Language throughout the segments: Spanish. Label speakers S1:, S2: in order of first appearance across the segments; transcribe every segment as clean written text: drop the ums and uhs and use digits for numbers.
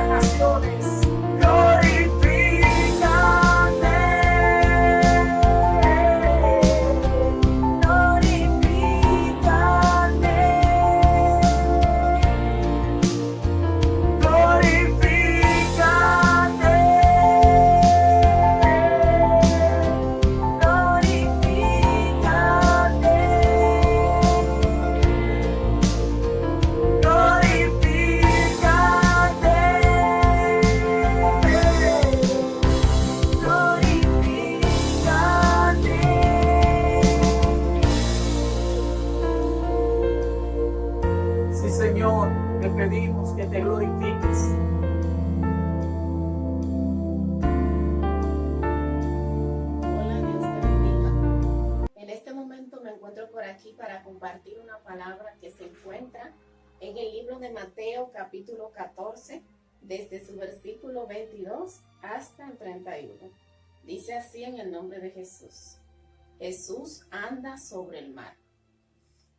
S1: las naciones. Glorifícate, glorifícate, glorifícate, sí, Señor, te pedimos que te glorifiques.
S2: Hola, Dios te bendiga. En este momento me encuentro por aquí para compartir una palabra que se encuentra en el libro de Mateo capítulo 14, desde su versículo 22 hasta el 31. Dice así en el nombre de Jesús. Jesús anda sobre el mar.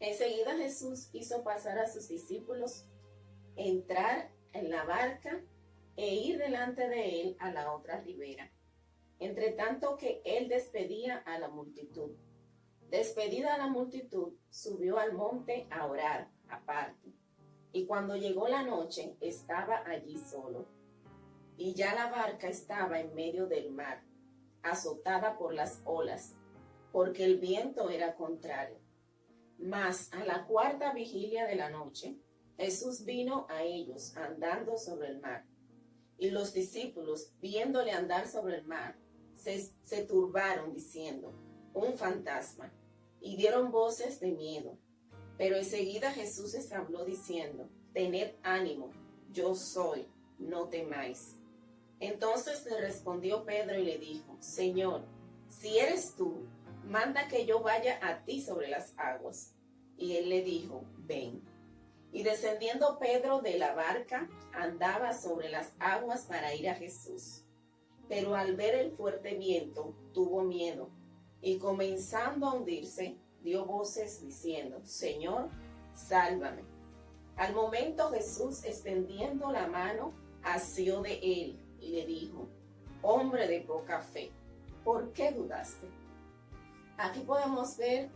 S2: Enseguida Jesús hizo pasar a sus discípulos, entrar en la barca e ir delante de él a la otra ribera, entre tanto que él despedía a la multitud. Despedida la multitud, subió al monte a orar aparte. Y cuando llegó la noche, estaba allí solo. Y ya la barca estaba en medio del mar, azotada por las olas, porque el viento era contrario. Mas a la cuarta vigilia de la noche, Jesús vino a ellos andando sobre el mar. Y los discípulos, viéndole andar sobre el mar, se turbaron diciendo, un fantasma, y dieron voces de miedo. Pero enseguida Jesús les habló diciendo, tened ánimo, yo soy, no temáis. Entonces le respondió Pedro y le dijo, Señor, si eres tú, manda que yo vaya a ti sobre las aguas. Y él le dijo, ven. Y descendiendo Pedro de la barca, andaba sobre las aguas para ir a Jesús. Pero al ver el fuerte viento, tuvo miedo, y comenzando a hundirse, dio voces diciendo, Señor, sálvame. Al momento Jesús, extendiendo la mano, asió de él, y le dijo, hombre de poca fe, ¿por qué dudaste? Aquí podemos ver,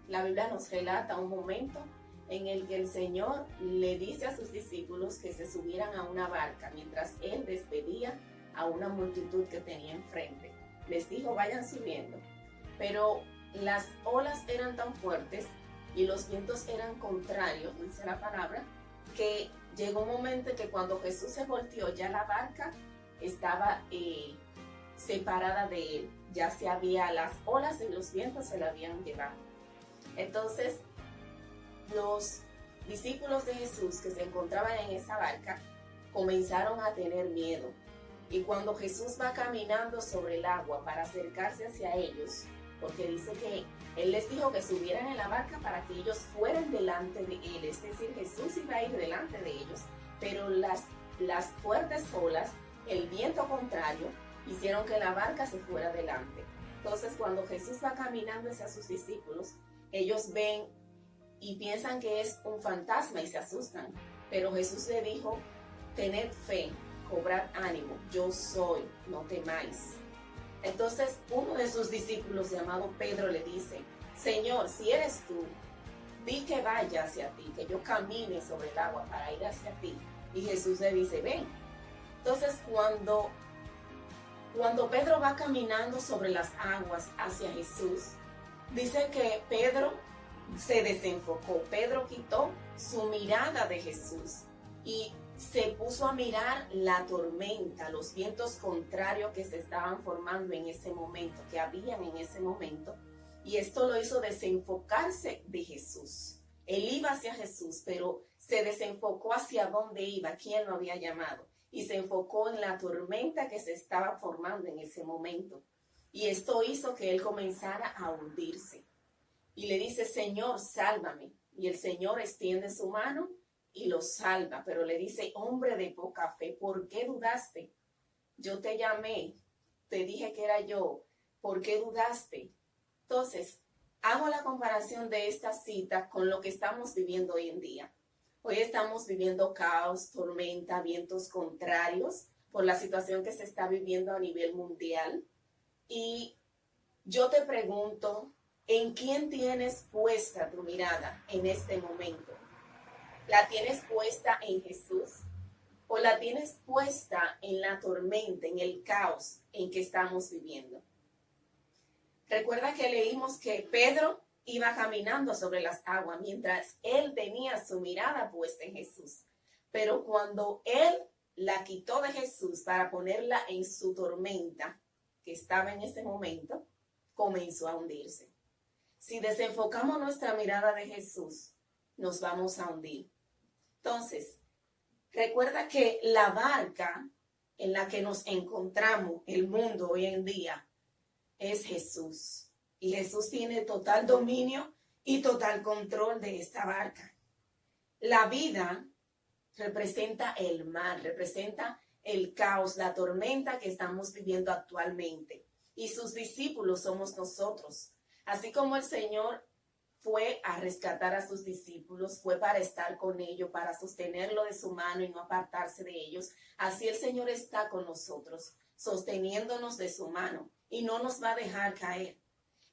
S2: la Biblia nos relata un momento en el que el Señor le dice a sus discípulos que se subieran a una barca mientras él despedía a una multitud que tenía enfrente. Les dijo, vayan subiendo. Pero las olas eran tan fuertes y los vientos eran contrarios, dice la palabra, que llegó un momento en que cuando Jesús se volteó, ya la barca estaba separada de él. Ya las olas y los vientos se la habían llevado. Entonces, los discípulos de Jesús que se encontraban en esa barca comenzaron a tener miedo. Y cuando Jesús va caminando sobre el agua para acercarse hacia ellos, porque dice que él les dijo que subieran en la barca para que ellos fueran delante de él, es decir, Jesús iba a ir delante de ellos, pero las fuertes olas, el viento contrario, hicieron que la barca se fuera delante. Entonces, cuando Jesús va caminando hacia sus discípulos, ellos ven y piensan que es un fantasma y se asustan, pero Jesús le dijo, tened fe, cobrad ánimo, yo soy, no temáis. Entonces uno de sus discípulos llamado Pedro le dice, Señor, si eres tú, di que vaya hacia ti, que yo camine sobre el agua para ir hacia ti. Y Jesús le dice, ven. Entonces cuando Pedro va caminando sobre las aguas hacia Jesús, dice que Pedro se desenfocó. Pedro quitó su mirada de Jesús y se puso a mirar la tormenta, los vientos contrarios que se estaban formando en ese momento, que habían en ese momento. Y esto lo hizo desenfocarse de Jesús. Él iba hacia Jesús, pero se desenfocó hacia dónde iba, quién lo había llamado. Y se enfocó en la tormenta que se estaba formando en ese momento. Y esto hizo que él comenzara a hundirse. Y le dice, Señor, sálvame. Y el Señor extiende su mano y lo salva, pero le dice, hombre de poca fe, ¿por qué dudaste? Yo te llamé, te dije que era yo, ¿por qué dudaste? Entonces, hago la comparación de esta cita con lo que estamos viviendo hoy en día. Hoy estamos viviendo caos, tormenta, vientos contrarios por la situación que se está viviendo a nivel mundial. Y yo te pregunto, ¿en quién tienes puesta tu mirada en este momento? ¿La tienes puesta en Jesús? ¿O la tienes puesta en la tormenta, en el caos en que estamos viviendo? Recuerda que leímos que Pedro iba caminando sobre las aguas mientras él tenía su mirada puesta en Jesús. Pero cuando él la quitó de Jesús para ponerla en su tormenta, que estaba en ese momento, comenzó a hundirse. Si desenfocamos nuestra mirada de Jesús, nos vamos a hundir. Entonces, recuerda que la barca en la que nos encontramos, el mundo hoy en día, es Jesús. Y Jesús tiene total dominio y total control de esta barca. La vida representa el mal, representa el caos, la tormenta que estamos viviendo actualmente. Y sus discípulos somos nosotros. Así como el Señor fue a rescatar a sus discípulos, fue para estar con ellos, para sostenerlo de su mano y no apartarse de ellos. Así el Señor está con nosotros, sosteniéndonos de su mano y no nos va a dejar caer.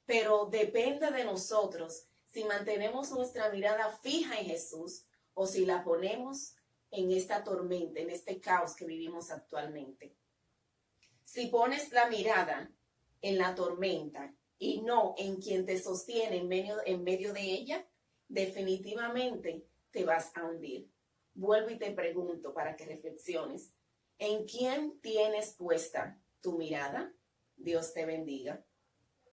S2: Pero depende de nosotros si mantenemos nuestra mirada fija en Jesús o si la ponemos en esta tormenta, en este caos que vivimos actualmente. Si pones la mirada en la tormenta y no en quien te sostiene en medio de ella, definitivamente te vas a hundir. Vuelvo y te pregunto para que reflexiones. ¿En quién tienes puesta tu mirada? Dios te bendiga.